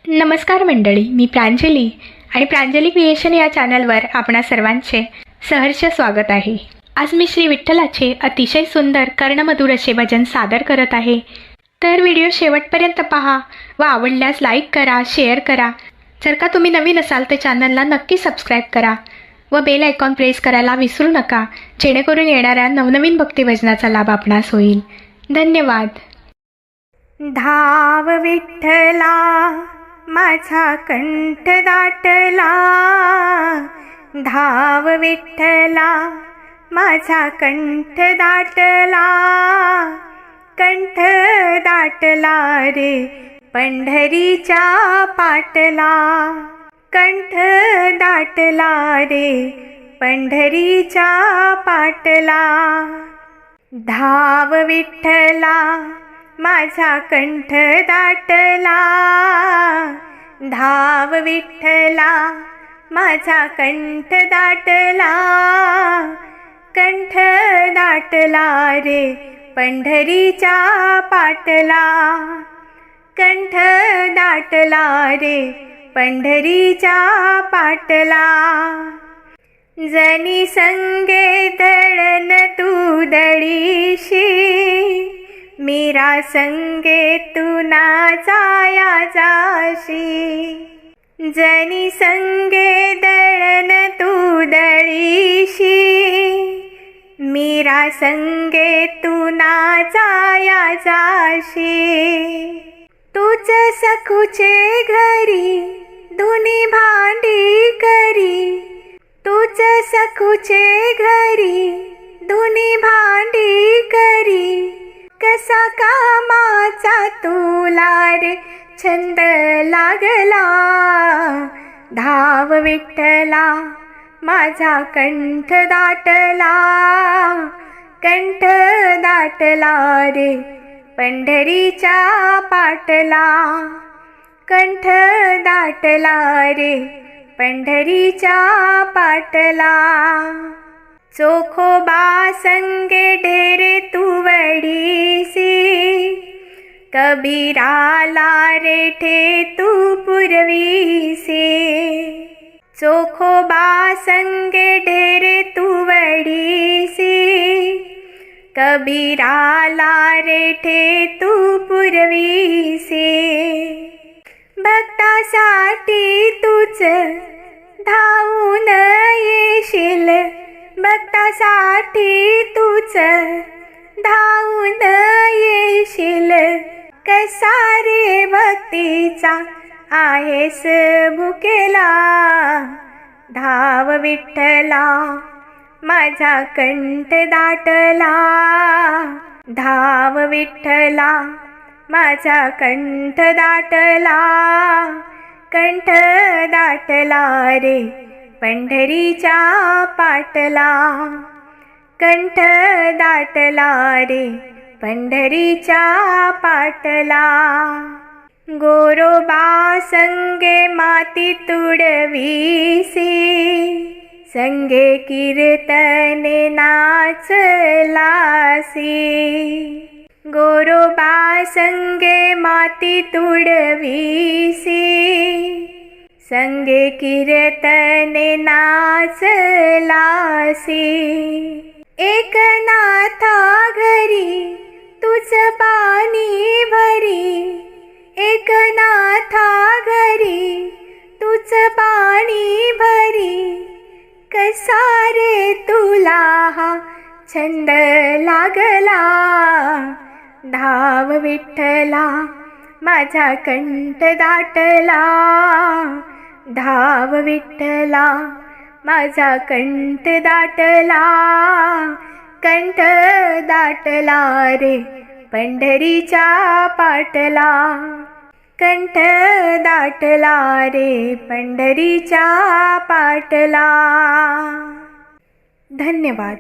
नमस्कार मंडळी, मी प्रांजली आणि प्रांजली क्रिएशन या चॅनलवर आपणा सर्वांचे सहर्ष स्वागत आहे। आज मी श्री विठ्ठलाचे अतिशय सुंदर कर्णमधुर असे भजन सादर करत आहे। तर व्हिडिओ शेवटपर्यंत पहा व आवडल्यास लाईक करा, शेअर करा। जर का तुम्ही नवीन असाल तर चॅनलला नक्की सबस्क्राईब करा व बेल आयकॉन प्रेस करायला विसरू नका, जेणेकरून येणाऱ्या नवनवीन भक्तिभजनाचा लाभ आपणास होईल। धन्यवाद। धाव विठ्ठला माझा कंठ दाटला, धाव विठ्ठला माझा कंठ दाटला, कंठ दाटला रे पंढरीच्या पाटला, कंठ दाटला रे पंढरीच्या पाटला। धाव विठ्ठला माझा कंठ दाटला, धाव विठ्ठला माझा कंठ दाटला, कंठ दाटला रे पंढरीच्या पाटला, कंठ दाटला रे पंढरीच्या पाटला। जनी संगे दळण तू दळीशी, मीरा संगे तू नाचाया जाशी, जनी संगे दळण तू दळीशी, मीरा संगे तू नाचाया जाशी। तूच सखूचे घरी धुनी भांडी करी, तूच सखूचे घरी धुनी भांडी करी, कसा कामाचा तुला रे छंद लागला। धाव विठ्ठला माझा कंठ दाटला, कंठ दाटला रे पंढरीच्या पाटला, कंठ दाटला रे पंढरीच्या पाटला। चोखोबा संगे ढेरे तू वडीसी, कबीराला रेठे तू पुरवीसी, चोखोबा संगे ढेरे तू वडीसी, कबीराला रेठे तू पुरवीसी। भक्तासाठी तूच धावून येशील, भक्तासाठी तूच धावून येशील, कसा रे भक्तीचा आहेस भुकेला। धाव विठ्ठला माझा कंठ दाटला, धाव विठ्ठला माझा कंठ दाटला, कंठ दाटला रे पंढरीच्या पाटला, कंठ दाटला रे पंढरीच्या पाटला। गोरोबा संगे माती तुडवीसी, संगे कीर्तने नाचलासी, गोरोबा संगे माती तुडवीसी, संगे कीर्तने नाचलासी। एकनाथा घरी तुझ पाणी भरी, एकनाथा घरी तुझ पाणी भरी, कसा रे तुला हा छंद लागला। धाव विठ्ठला माझा कंठ दाटला, धाव विठ्ठला माझा कंठ दाटला, कंठ दाटला रे पंढरीच्या पाटला, कंठ दाटला रे पंढरीच्या पाटला। धन्यवाद।